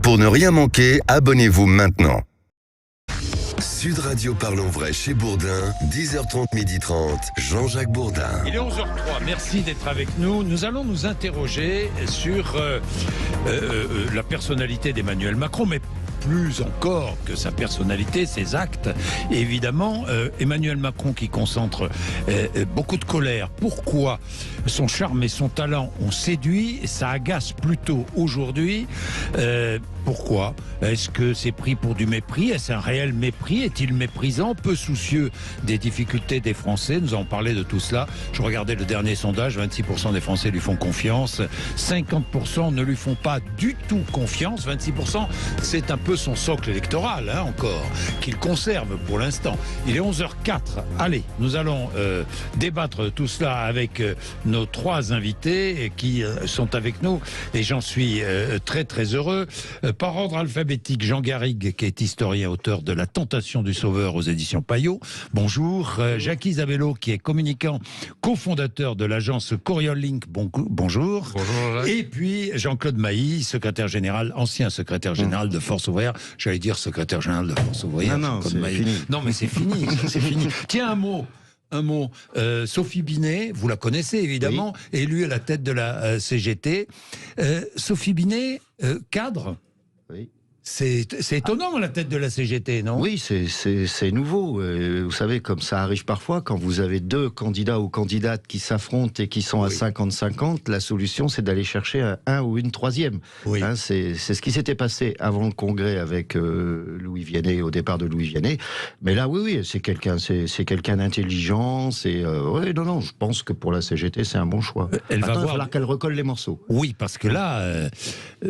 Pour ne rien manquer, abonnez-vous maintenant. Sud Radio Parlons Vrai chez Bourdin, 10h30, 12h30, Jean-Jacques Bourdin. Il est 11h03, merci d'être avec nous. Nous allons nous interroger sur la personnalité d'Emmanuel Macron, mais plus encore que sa personnalité, ses actes. Et évidemment, Emmanuel Macron qui concentre beaucoup de colère. Pourquoi? Son charme et son talent ont séduit, ça agace plutôt aujourd'hui. Pourquoi? Est-ce que c'est pris pour du mépris? Est-ce un réel mépris? Est-il méprisant? Peu soucieux des difficultés des Français? Nous allons parler de tout cela. Je regardais le dernier sondage, 26% des Français lui font confiance, 50% ne lui font pas du tout confiance. 26%, c'est un peu son socle électoral, encore, qu'il conserve pour l'instant. Il est 11h04. Allez, nous allons débattre de tout cela avec nos trois invités qui sont avec nous, et j'en suis très très heureux. Par ordre alphabétique, Jean Garrigue, qui est historien, auteur de La Tentation du Sauveur aux éditions Payot. Bonjour. Jacques Isabello, qui est communicant, cofondateur de l'agence Coriollink. Bonjour. Bonjour. Et puis Jean-Claude Mailly, secrétaire général, ancien secrétaire général de Force Ouvrière. J'allais dire secrétaire général de Force Ouvrière. Non, c'est fini. Non, mais c'est fini, c'est fini. Tiens, un mot. Sophie Binet, vous la connaissez évidemment, oui. Élue à la tête de la CGT. Sophie Binet, cadre. Oui. C'est étonnant à la tête de la CGT, non? Oui, c'est nouveau. Vous savez, comme ça arrive parfois, quand vous avez deux candidats ou candidates qui s'affrontent et qui sont à 50-50, la solution, c'est d'aller chercher un ou une troisième. Oui. C'est ce qui s'était passé avant le congrès avec Louis Vianney, au départ de Louis Vianney. Mais là, oui, c'est quelqu'un d'intelligent. Non, je pense que pour la CGT, c'est un bon choix. Il va falloir qu'elle recolle les morceaux. Oui, parce que là,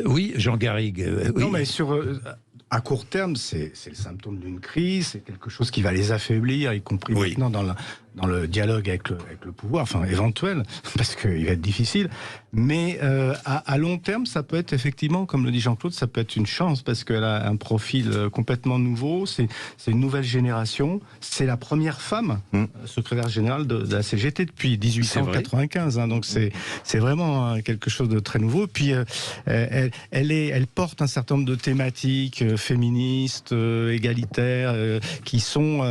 oui, Jean Garrigue. Oui. Non, mais à court terme, c'est le symptôme d'une crise, c'est quelque chose qui va les affaiblir, y compris maintenant dans le dialogue avec le pouvoir, enfin éventuel, parce qu'il va être difficile. Mais à long terme, ça peut être effectivement, comme le dit Jean-Claude, ça peut être une chance, parce qu'elle a un profil complètement nouveau, c'est une nouvelle génération, c'est la première femme secrétaire générale de la CGT depuis 1895, donc c'est vraiment quelque chose de très nouveau. Puis elle porte un certain nombre de thématiques féministes, égalitaires, qui sont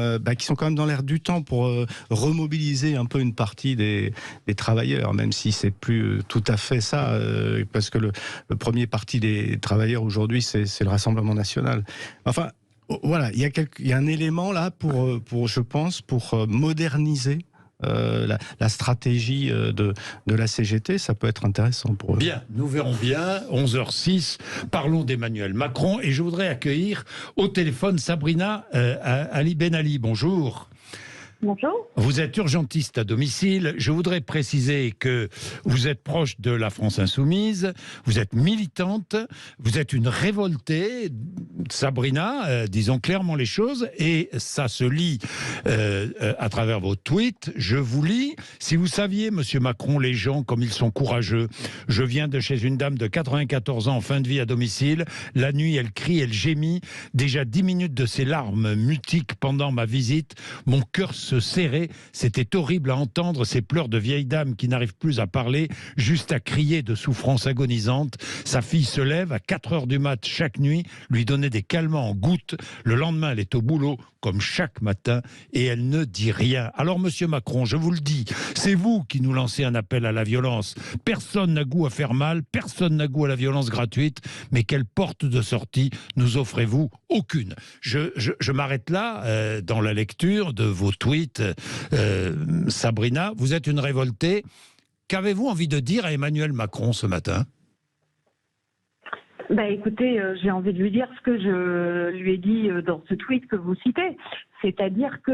quand même dans l'air du temps pour remobiliser un peu une partie des travailleurs, même si c'est plus tout à fait ça, parce que le premier parti des travailleurs aujourd'hui, c'est le Rassemblement national. Enfin, voilà, il y a un élément là pour je pense, pour moderniser la stratégie de la CGT. Ça peut être intéressant pour eux. Bien, nous verrons bien. 11h06, parlons d'Emmanuel Macron, et je voudrais accueillir au téléphone Sabrina Ali Ben Ali. Bonjour. Bonjour. Vous êtes urgentiste à domicile. Je voudrais préciser que vous êtes proche de la France Insoumise, vous êtes militante, vous êtes une révoltée, Sabrina, disons clairement les choses, et ça se lit à travers vos tweets. Je vous lis. Si vous saviez, monsieur Macron, les gens comme ils sont courageux. Je viens de chez une dame de 94 ans en fin de vie à domicile. La nuit, elle crie, elle gémit. Déjà 10 minutes de ses larmes mutiques pendant ma visite. Mon cœur se serrait. C'était horrible à entendre ces pleurs de vieille dame qui n'arrive plus à parler, juste à crier de souffrance agonisante. Sa fille se lève à 4 heures du mat chaque nuit, lui donner des calmants en gouttes. Le lendemain, elle est au boulot, comme chaque matin, et elle ne dit rien. Alors, monsieur Macron, je vous le dis, c'est vous qui nous lancez un appel à la violence. Personne n'a goût à faire mal, personne n'a goût à la violence gratuite, mais quelle porte de sortie nous offrez-vous? Aucune. Je m'arrête là, dans la lecture de vos tweets. Sabrina, vous êtes une révoltée. Qu'avez-vous envie de dire à Emmanuel Macron ce matin? Écoutez, j'ai envie de lui dire ce que je lui ai dit dans ce tweet que vous citez. C'est-à-dire que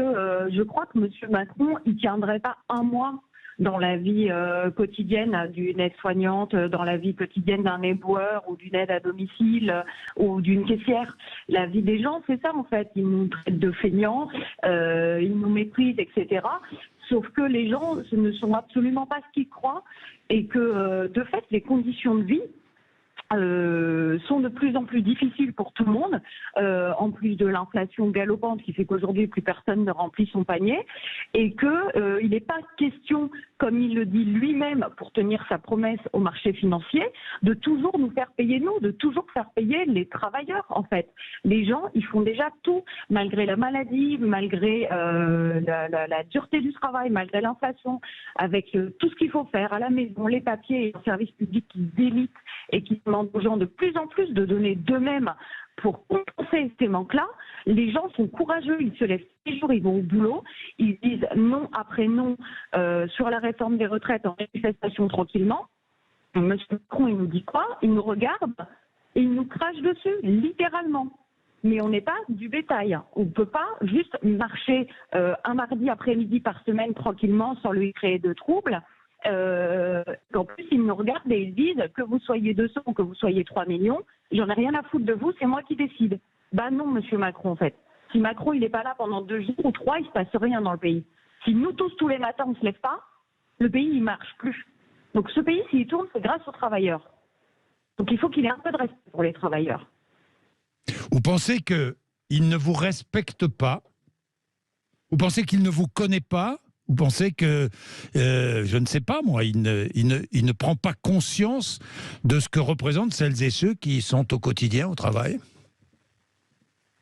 je crois que M. Macron, il tiendrait pas un mois dans la vie quotidienne d'une aide-soignante, dans la vie quotidienne d'un éboueur ou d'une aide à domicile ou d'une caissière. La vie des gens, c'est ça en fait. Ils nous traitent de feignants, ils nous méprisent, etc. Sauf que les gens ne sont absolument pas ce qu'ils croient et que, de fait, les conditions de vie sont de plus en plus difficiles pour tout le monde, en plus de l'inflation galopante qui fait qu'aujourd'hui plus personne ne remplit son panier, et que il n'est pas question, comme il le dit lui-même pour tenir sa promesse au marché financier, de toujours nous faire payer nous, de toujours faire payer les travailleurs en fait. Les gens, ils font déjà tout, malgré la maladie, malgré la dureté du travail, malgré l'inflation, avec tout ce qu'il faut faire à la maison, les papiers et les services publics qui délitent et qui demandent aux gens de plus en plus de donner d'eux-mêmes pour compenser ces manques-là. Les gens sont courageux, ils se lèvent tous les jours, ils vont au boulot, ils disent non après non sur la réforme des retraites en manifestation tranquillement. Monsieur Macron, il nous dit quoi? Il nous regarde et il nous crache dessus, littéralement. Mais on n'est pas du bétail. On ne peut pas juste marcher un mardi après-midi par semaine tranquillement sans lui créer de troubles. En plus, ils nous regardent et ils disent que vous soyez 200 ou que vous soyez 3 millions, j'en ai rien à foutre de vous, c'est moi qui décide. Bah non, monsieur Macron, en fait. Si Macron, il n'est pas là pendant 2 jours ou 3, il ne se passe rien dans le pays. Si nous tous les matins, on ne se lève pas, le pays, il ne marche plus. Donc ce pays, s'il tourne, c'est grâce aux travailleurs. Donc il faut qu'il ait un peu de respect pour les travailleurs. Vous pensez qu'il ne vous respecte pas? Vous pensez qu'il ne vous connaît pas? Vous pensez que, je ne sais pas moi, il ne prend pas conscience de ce que représentent celles et ceux qui sont au quotidien au travail?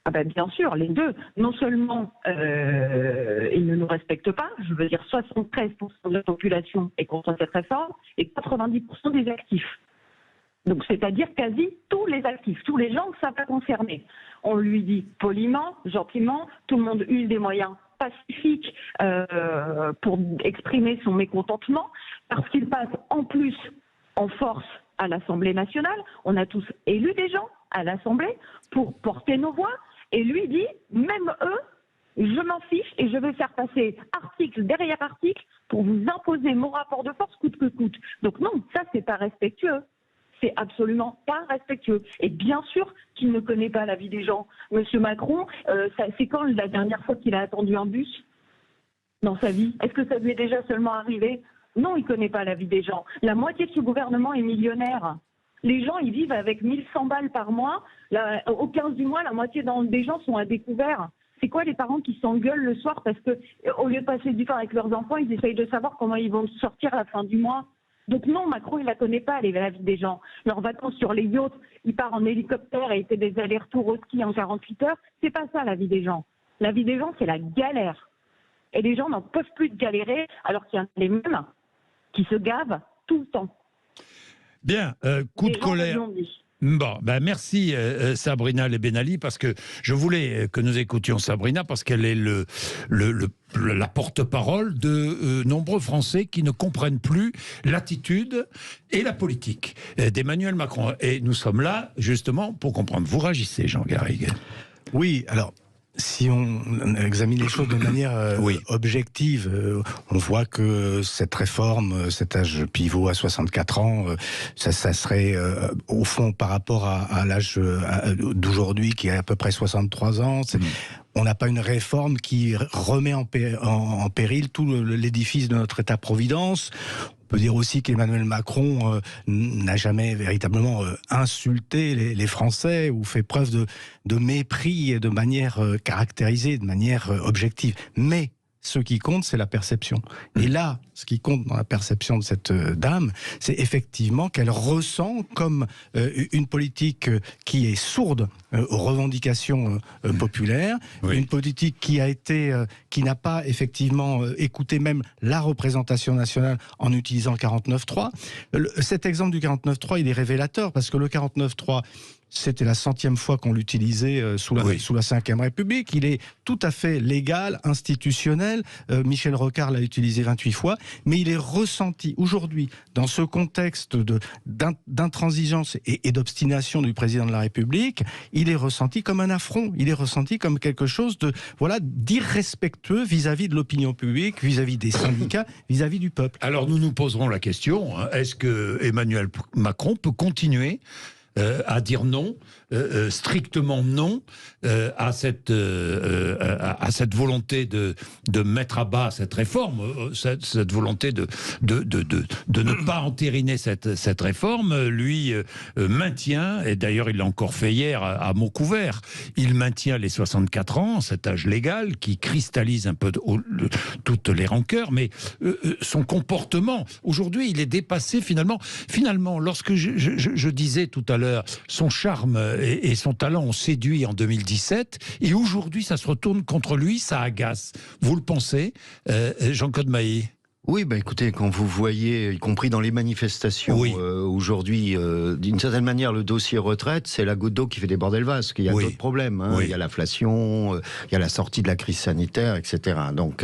Ah ben bien sûr, les deux. Non seulement ils ne nous respectent pas, je veux dire 73% de la population est contre cette réforme et 90% des actifs. Donc c'est-à-dire quasi tous les actifs, tous les gens que ça va concerner. On lui dit poliment, gentiment, tout le monde use des moyens pacifiques pour exprimer son mécontentement, parce qu'il passe en plus en force à l'Assemblée nationale. On a tous élu des gens à l'Assemblée pour porter nos voix, et lui dit, même eux, je m'en fiche et je vais faire passer article derrière article pour vous imposer mon rapport de force coûte que coûte. Donc non, ça c'est pas respectueux. C'est absolument pas respectueux. Et bien sûr qu'il ne connaît pas la vie des gens. Monsieur Macron, c'est quand la dernière fois qu'il a attendu un bus dans sa vie? Est-ce que ça lui est déjà seulement arrivé? Non, il ne connaît pas la vie des gens. La moitié de ce gouvernement est millionnaire. Les gens, ils vivent avec 1100 balles par mois. Au 15 du mois, la moitié des gens sont à découvert. C'est quoi les parents qui s'engueulent le soir parce que au lieu de passer du temps avec leurs enfants, ils essayent de savoir comment ils vont sortir à la fin du mois? Donc non, Macron, il ne la connaît pas, la vie des gens. Leurs vacances sur les yachts, il part en hélicoptère et il fait des allers-retours au ski en 48 heures. C'est pas ça, la vie des gens. La vie des gens, c'est la galère. Et les gens n'en peuvent plus de galérer, alors qu'il y en a les mêmes qui se gavent tout le temps. Bien, coup de colère. Bon, ben merci Sabrina Lebenali, parce que je voulais que nous écoutions Sabrina, parce qu'elle est la porte-parole de nombreux Français qui ne comprennent plus l'attitude et la politique d'Emmanuel Macron. Et nous sommes là, justement, pour comprendre. Vous réagissez, Jean Garrigue? Oui, alors... Si on examine les choses de manière objective, on voit que cette réforme, cet âge pivot à 64 ans, ça serait au fond par rapport à l'âge d'aujourd'hui qui est à peu près 63 ans. On n'a pas une réforme qui remet en péril tout l'édifice de notre État-providence. On peut dire aussi qu'Emmanuel Macron n'a jamais véritablement insulté les Français ou fait preuve de mépris de manière caractérisée, de manière objective. Mais ce qui compte, c'est la perception. Et là, ce qui compte dans la perception de cette dame, c'est effectivement qu'elle ressent comme une politique qui est sourde aux revendications populaires, une politique qui n'a pas effectivement écouté même la représentation nationale en utilisant le 49.3. Cet exemple du 49.3, il est révélateur, parce que le 49.3, c'était la 100e fois qu'on l'utilisait sous la Ve République. Il est tout à fait légal, institutionnel. Michel Rocard l'a utilisé 28 fois. Mais il est ressenti aujourd'hui, dans ce contexte d'intransigeance et d'obstination du président de la République, il est ressenti comme un affront. Il est ressenti comme quelque chose d'irrespectueux vis-à-vis de l'opinion publique, vis-à-vis des syndicats, vis-à-vis du peuple. Alors nous nous poserons la question, est-ce que Emmanuel Macron peut continuer à dire non, strictement non, à cette volonté de mettre à bas cette réforme, cette volonté de ne pas entériner cette réforme. Lui maintient, et d'ailleurs il l'a encore fait hier à mots couverts, il maintient les 64 ans, cet âge légal qui cristallise un peu toutes les rancœurs, mais son comportement, aujourd'hui, il est dépassé finalement. Finalement, lorsque je disais tout à l'heure, son charme et son talent ont séduit en 2017, et aujourd'hui, ça se retourne contre lui, ça agace. Vous le pensez, Jean-Claude Mailly ? Oui, écoutez, quand vous voyez, y compris dans les manifestations, aujourd'hui, d'une certaine manière, le dossier retraite, c'est la goutte d'eau qui fait déborder le vase. Il y a d'autres problèmes. Il y a l'inflation, il y a la sortie de la crise sanitaire, etc. Donc,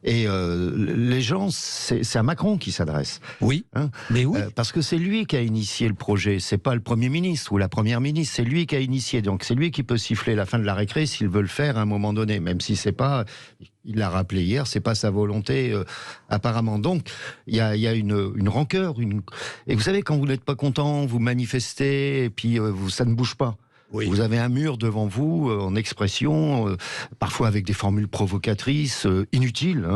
les gens, c'est à Macron qui s'adresse. Oui, mais oui. Parce que c'est lui qui a initié le projet. C'est pas le Premier ministre ou la Première ministre. C'est lui qui a initié. Donc, c'est lui qui peut siffler la fin de la récré s'il veut le faire à un moment donné, même si c'est pas... Il l'a rappelé hier, c'est pas sa volonté apparemment. Donc il y a une rancœur, et vous savez, quand vous n'êtes pas content, vous manifestez et puis ça ne bouge pas. Oui. Vous avez un mur devant vous en expression, parfois avec des formules provocatrices, inutiles.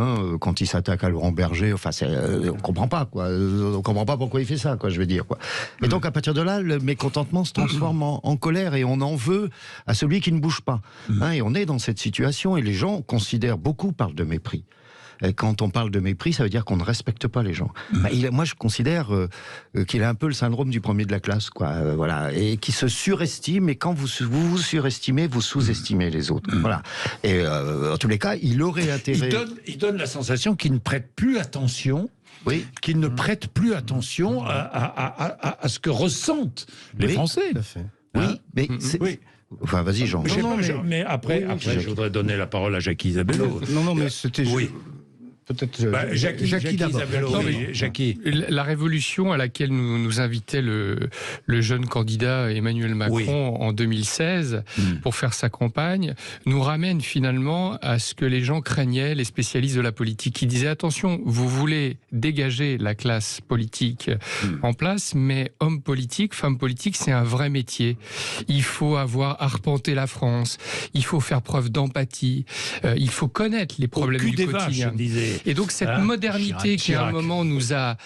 Quand il s'attaque à Laurent Berger, enfin, on comprend pas, quoi. On comprend pas pourquoi il fait ça, quoi. Je veux dire, quoi. Et donc à partir de là, le mécontentement se transforme en colère, et on en veut à celui qui ne bouge pas. Et on est dans cette situation, et les gens parlent de mépris. Quand on parle de mépris, ça veut dire qu'on ne respecte pas les gens. Moi, je considère qu'il a un peu le syndrome du premier de la classe, quoi. Voilà, et qui se surestime. Et quand vous vous surestimez, vous sous-estimez les autres. Voilà. Et en tous les cas, il aurait intérêt. Il donne la sensation qu'il ne prête plus attention. Oui. Qu'il ne prête plus attention à ce que ressentent les Français. Tout à fait. Oui, mais enfin, vas-y, Jean. Mais après, je voudrais donner la parole à Jackie Isabello. Non, mais c'était... Oui. Peut-être Jackie d'abord. Jackie. La révolution à laquelle nous invitait le jeune candidat Emmanuel Macron en 2016 pour faire sa campagne nous ramène finalement à ce que les gens craignaient, les spécialistes de la politique, qui disaient attention, vous voulez dégager la classe politique en place, mais homme politique, femme politique, c'est un vrai métier. Il faut avoir arpenté la France, il faut faire preuve d'empathie, il faut connaître les problèmes du quotidien. Et donc cette modernité qui à un moment nous a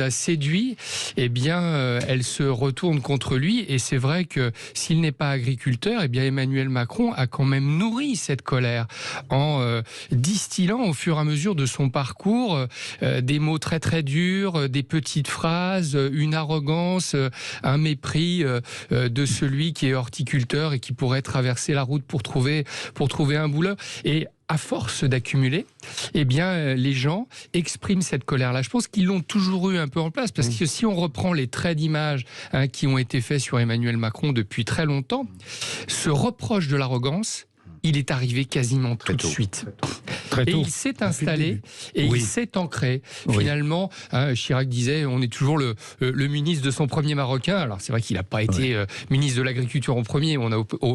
séduit, eh bien elle se retourne contre lui, et c'est vrai que s'il n'est pas agriculteur, eh bien Emmanuel Macron a quand même nourri cette colère en distillant au fur et à mesure de son parcours des mots très très durs, des petites phrases, une arrogance, un mépris de celui qui est horticulteur et qui pourrait traverser la route pour trouver un boulot. Et à force d'accumuler, eh bien, les gens expriment cette colère-là. Je pense qu'ils l'ont toujours eu un peu en place, parce que si on reprend les traits d'image qui ont été faits sur Emmanuel Macron depuis très longtemps, ce reproche de l'arrogance, il est arrivé quasiment tout de suite. Et il s'est installé et il s'est ancré. Finalement, Chirac disait, on est toujours le ministre de son premier Marocain. Alors c'est vrai qu'il n'a pas été ministre de l'Agriculture en premier. On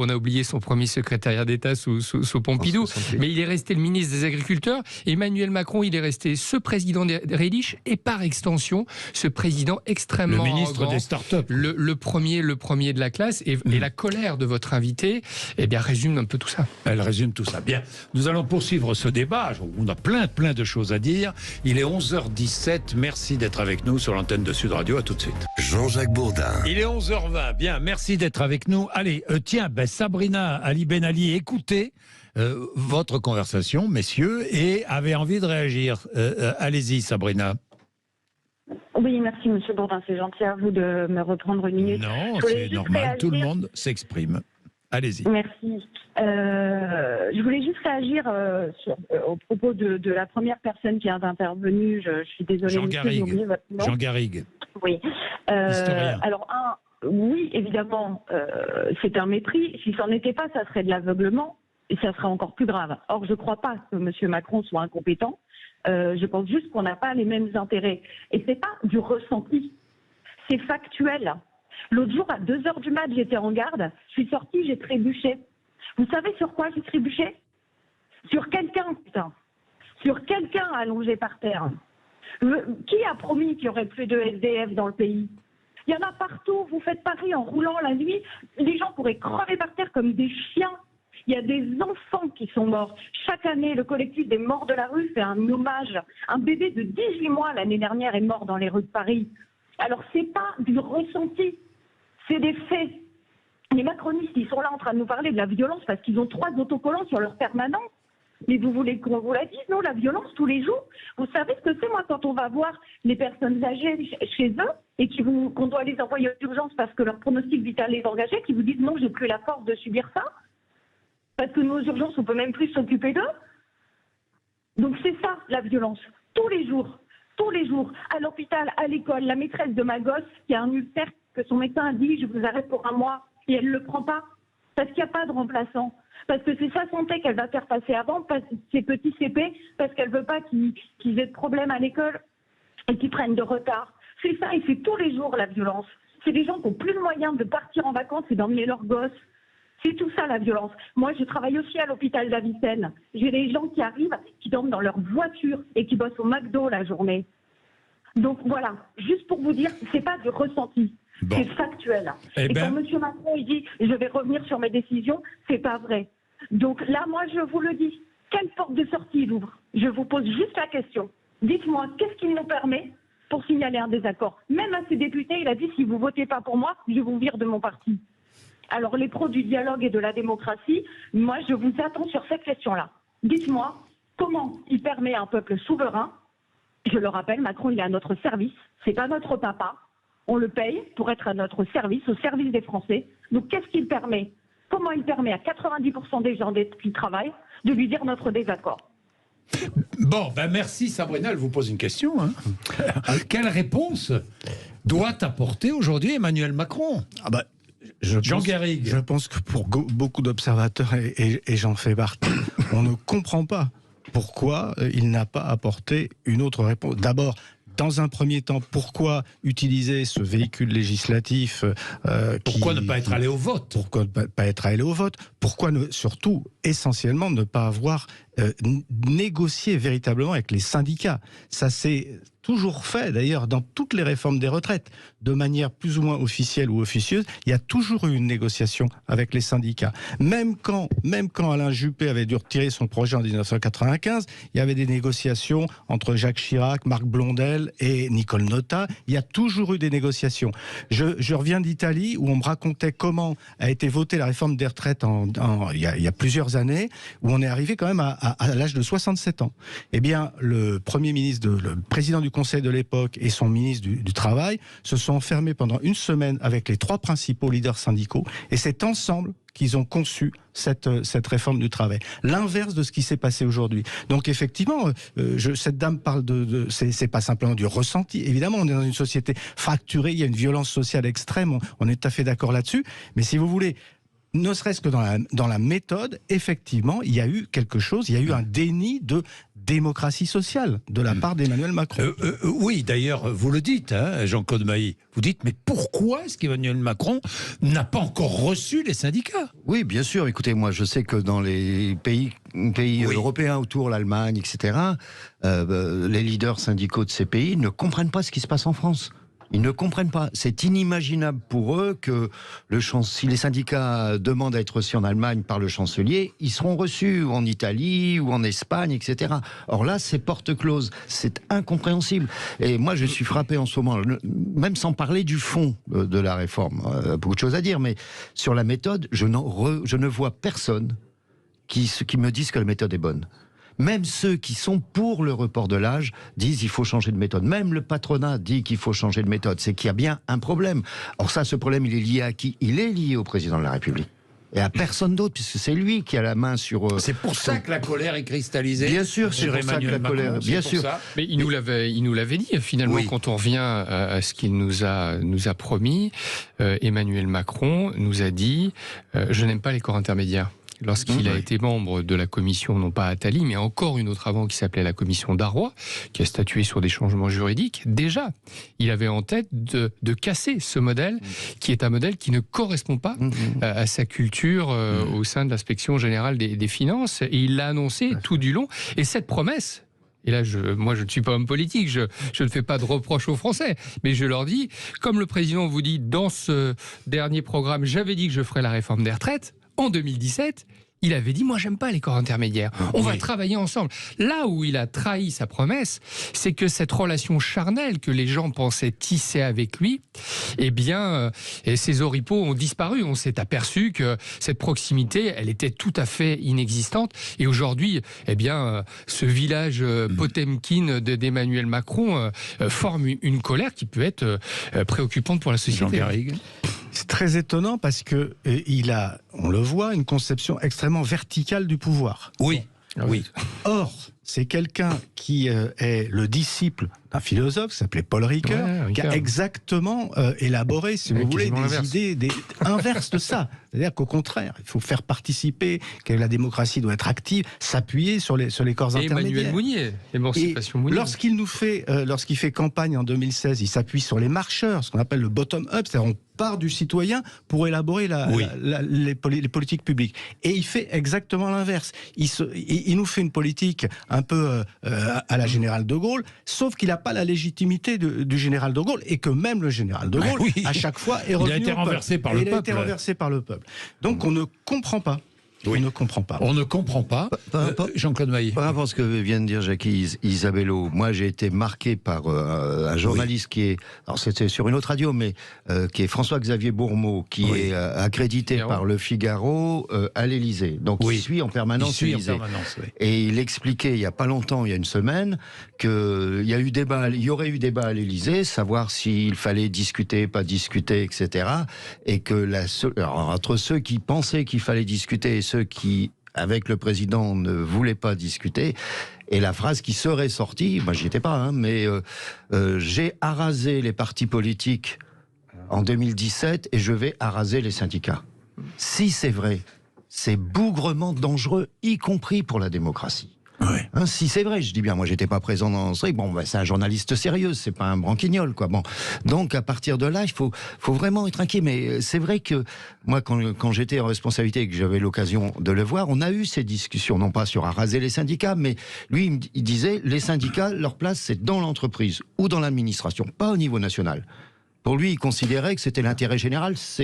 a oublié son premier secrétariat d'État sous Pompidou. Mais il est resté le ministre des Agriculteurs. Emmanuel Macron, il est resté ce président des riches et par extension, ce président extrêmement le ministre arrogant, des startups. Le premier de la classe. Et la colère de votre invité, eh bien, résume un peu tout ça. Elle résume tout ça. Bien, nous allons poursuivre ce débat. On a plein de choses à dire. Il est 11h17. Merci d'être avec nous sur l'antenne de Sud Radio. À tout de suite. Jean-Jacques Bourdin. Il est 11h20. Bien, merci d'être avec nous. Allez, tiens, Sabrina Ali Ben Ali, écoutez votre conversation, messieurs, et avait envie de réagir. Allez-y, Sabrina. Oui, merci, Monsieur Bourdin. C'est gentil à vous de me reprendre une minute. Non, c'est normal. Tout le monde s'exprime. Allez-y. Merci. Je voulais juste réagir au propos de la première personne qui est intervenue. Je suis désolée. Jean Garrigue. Oui. Alors, oui, évidemment, c'est un mépris. Si ça n'en était pas, ça serait de l'aveuglement et ça serait encore plus grave. Or, je ne crois pas que M. Macron soit incompétent. Je pense juste qu'on n'a pas les mêmes intérêts. Et ce n'est pas du ressenti. C'est factuel. L'autre jour, à 2h du mat', j'étais en garde. Je suis sortie, j'ai trébuché. Vous savez sur quoi j'ai trébuché? Sur quelqu'un, putain. Sur quelqu'un allongé par terre. Qui a promis qu'il n'y aurait plus de SDF dans le pays? Il y en a partout. Vous faites Paris en roulant la nuit. Les gens pourraient crever par terre comme des chiens. Il y a des enfants qui sont morts. Chaque année, le collectif des morts de la rue fait un hommage. Un bébé de 18 mois l'année dernière est mort dans les rues de Paris. Alors, c'est pas du ressenti, c'est des faits. Les macronistes, ils sont là en train de nous parler de la violence parce qu'ils ont 3 autocollants sur leur permanence. Mais vous voulez qu'on vous la dise, non, la violence tous les jours? Vous savez ce que c'est, moi, quand on va voir les personnes âgées chez eux et qu'on doit les envoyer aux urgences parce que leur pronostic vital est engagé, qui vous disent non, j'ai plus la force de subir ça, parce que nos urgences, on peut même plus s'occuper d'eux. Donc c'est ça, la violence, tous les jours, à l'hôpital, à l'école, la maîtresse de ma gosse qui a un ulcère que son médecin a dit, je vous arrête pour 1 mois, et elle ne le prend pas, parce qu'il n'y a pas de remplaçant. Parce que c'est sa santé qu'elle va faire passer avant, ses petits CP, parce qu'elle ne veut pas qu'ils aient de problèmes à l'école et qu'ils prennent de retard. C'est ça, et c'est tous les jours la violence. C'est des gens qui n'ont plus le moyen de partir en vacances et d'emmener leurs gosses. C'est tout ça la violence. Moi, je travaille aussi à l'hôpital d'Avicenne. J'ai des gens qui arrivent, qui dorment dans leur voiture et qui bossent au McDo la journée. Donc voilà, juste pour vous dire, c'est pas du ressenti. Bon. C'est factuel. Et quand M. Macron il dit « je vais revenir sur mes décisions », c'est pas vrai. Donc là, moi, je vous le dis, quelle porte de sortie il ouvre? Je vous pose juste la question. Dites-moi, qu'est-ce qu'il nous permet pour signaler un désaccord? Même à ses députés, il a dit « si vous votez pas pour moi, je vous vire de mon parti ». Alors les pros du dialogue et de la démocratie, moi, je vous attends sur cette question-là. Dites-moi, comment il permet à un peuple souverain? Je le rappelle, Macron, il est à notre service, c'est pas notre papa. On le paye pour être à notre service, au service des Français. Donc qu'est-ce qu'il permet? Comment il permet à 90% des gens qui travaillent de lui dire notre désaccord? Bon, merci Sabrina, elle vous pose une question. Quelle réponse doit apporter aujourd'hui Emmanuel Macron? Jean Garrigue. Je pense que pour beaucoup d'observateurs, et j'en fais partie, on ne comprend pas pourquoi il n'a pas apporté une autre réponse. D'abord, dans un premier temps, pourquoi utiliser ce véhicule législatif Pourquoi ne pas être allé au vote? Pourquoi ne pas être allé au vote? Pourquoi surtout, essentiellement, ne pas avoir négocié véritablement avec les syndicats? Ça s'est toujours fait, d'ailleurs, dans toutes les réformes des retraites, de manière plus ou moins officielle ou officieuse, il y a toujours eu une négociation avec les syndicats. Même quand Alain Juppé avait dû retirer son projet en 1995, il y avait des négociations entre Jacques Chirac, Marc Blondel et Nicole Notta. Il y a toujours eu des négociations. Je reviens d'Italie, où on me racontait comment a été votée la réforme des retraites il y a plusieurs années, où on est arrivé quand même à l'âge de 67 ans. Eh bien, le président du Conseil de l'époque et son ministre du Travail se sont enfermés pendant une semaine avec les 3 principaux leaders syndicaux, et c'est ensemble qu'ils ont conçu cette réforme du travail. L'inverse de ce qui s'est passé aujourd'hui. Donc effectivement, cette dame parle c'est pas simplement du ressenti. Évidemment, on est dans une société fracturée, il y a une violence sociale extrême, on est tout à fait d'accord là-dessus, mais si vous voulez, ne serait-ce que dans la méthode, effectivement, il y a eu quelque chose, il y a eu un déni de démocratie sociale de la part d'Emmanuel Macron. Oui, d'ailleurs, vous le dites, Jean-Claude Mailly, vous dites, mais pourquoi est-ce qu'Emmanuel Macron n'a pas encore reçu les syndicats? Oui, bien sûr. Écoutez, moi, je sais que dans les pays européens autour, l'Allemagne, etc., les leaders syndicaux de ces pays ne comprennent pas ce qui se passe en France. Ils ne comprennent pas. C'est inimaginable pour eux que si les syndicats demandent à être reçus en Allemagne par le chancelier, ils seront reçus en Italie ou en Espagne, etc. Or là, c'est porte close. C'est incompréhensible. Et moi, je suis frappé en ce moment, même sans parler du fond de la réforme. Beaucoup de choses à dire, mais sur la méthode, je ne vois personne qui me dise que la méthode est bonne. Même ceux qui sont pour le report de l'âge disent qu'il faut changer de méthode. Même le patronat dit qu'il faut changer de méthode. C'est qu'il y a bien un problème. Or ça, ce problème, il est lié à qui? Il est lié au président de la République. Et à personne d'autre, puisque c'est lui qui a la main sur... C'est pour ça que la colère est cristallisée. Bien sûr, c'est pour ça que la colère... Bien sûr. Mais il nous l'avait dit, finalement, oui. Quand on revient à ce qu'il nous a promis, Emmanuel Macron nous a dit « Je n'aime pas les corps intermédiaires ». Lorsqu'il a été membre de la commission, non pas Attali, mais encore une autre avant qui s'appelait la commission Darrois, qui a statué sur des changements juridiques, déjà, il avait en tête de casser ce modèle, qui est un modèle qui ne correspond pas à sa culture au sein de l'inspection générale des finances. Et il l'a annoncé tout du long. Et cette promesse et là, moi, je ne suis pas homme politique, je ne fais pas de reproches aux Français, mais je leur dis, comme le président vous dit dans ce dernier programme, j'avais dit que je ferais la réforme des retraites, en 2017, il avait dit, moi, j'aime pas les corps intermédiaires. On va travailler ensemble. Là où il a trahi sa promesse, c'est que cette relation charnelle que les gens pensaient tisser avec lui, eh bien, ces oripeaux ont disparu. On s'est aperçu que cette proximité, elle était tout à fait inexistante. Et aujourd'hui, eh bien, ce village Potemkin d'Emmanuel Macron forme une colère qui peut être préoccupante pour la société. C'est très étonnant parce que il a, on le voit, une conception extrêmement verticale du pouvoir. Oui. Oui. Or, c'est quelqu'un qui est le disciple d'un philosophe qui s'appelait Paul Ricoeur, qui a exactement élaboré, si vous voulez, des idées inverses de ça. C'est-à-dire qu'au contraire, il faut faire participer, que la démocratie doit être active, s'appuyer sur les corps intermédiaires. Emmanuel Mounier, l'émancipation Mounier. Lorsqu'il fait campagne en 2016, il s'appuie sur les marcheurs, ce qu'on appelle le bottom-up, c'est-à-dire on part du citoyen pour élaborer les politiques publiques. Et il fait exactement l'inverse. Il nous fait une politique un peu à la général de Gaulle, sauf qu'il n'a pas la légitimité du général de Gaulle, et que même le général de Gaulle, à chaque fois, est revenu il a été renversé par le peuple. Il a été renversé par le peuple. Donc on ne comprend pas. Oui. On ne comprend pas. On ne comprend pas. Jean-Claude Maillet. Par rapport à ce que vient de dire Jackie Isabello, moi j'ai été marqué par un journaliste qui est, alors c'était sur une autre radio, mais qui est François-Xavier Bourmeau, qui est accrédité par Le Figaro à l'Élysée. Donc il suit en permanence l'Élysée. Et il expliquait il y a pas longtemps, il y a une semaine, qu'il y aurait eu débat à l'Élysée, savoir s'il fallait discuter, pas discuter, etc. Et que entre ceux qui pensaient qu'il fallait discuter et ceux qui, avec le président, ne voulaient pas discuter. Et la phrase qui serait sortie, moi j'y étais pas, mais j'ai arasé les partis politiques en 2017 et je vais araser les syndicats. Si c'est vrai, c'est bougrement dangereux, y compris pour la démocratie. Ouais. Hein, si c'est vrai, je dis bien, moi j'étais pas présent dans ce truc, c'est un journaliste sérieux, c'est pas un branquignol, quoi. Bon, donc à partir de là, il faut vraiment être inquiet. Mais c'est vrai que moi, quand j'étais en responsabilité et que j'avais l'occasion de le voir, on a eu ces discussions, non pas sur araser les syndicats, mais lui, il disait, les syndicats, leur place, c'est dans l'entreprise ou dans l'administration, pas au niveau national. Pour lui, il considérait que c'était l'intérêt général. Ça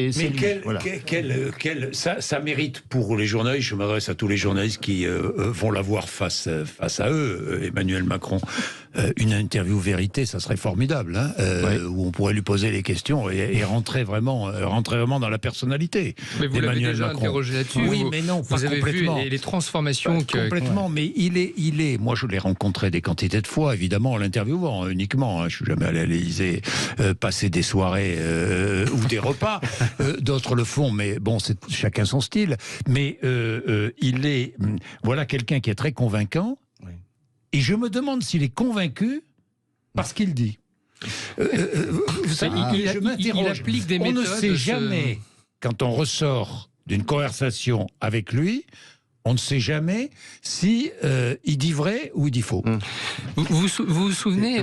mérite pour les journalistes, je m'adresse à tous les journalistes qui vont l'avoir face à eux, Emmanuel Macron, une interview vérité, ça serait formidable, hein, où on pourrait lui poser les questions et rentrer vraiment dans la personnalité. Mais vous l'avez déjà interrogé là-dessus. Oui, mais non, pas vous avez complètement. Vu les transformations complètement, mais il est. Moi, je l'ai rencontré des quantités de fois, évidemment, en l'interviewant uniquement. Hein, je suis jamais allé à l'Élysée passer des soirées ou des repas. D'autres le font, mais bon, c'est chacun son style. Mais il est, voilà, quelqu'un qui est très convaincant. Oui. Et je me demande s'il est convaincu par ce qu'il dit. Je m'interroge. On ne sait jamais, quand on ressort d'une conversation avec lui, on ne sait jamais si il dit vrai ou il dit faux. Vous vous souvenez,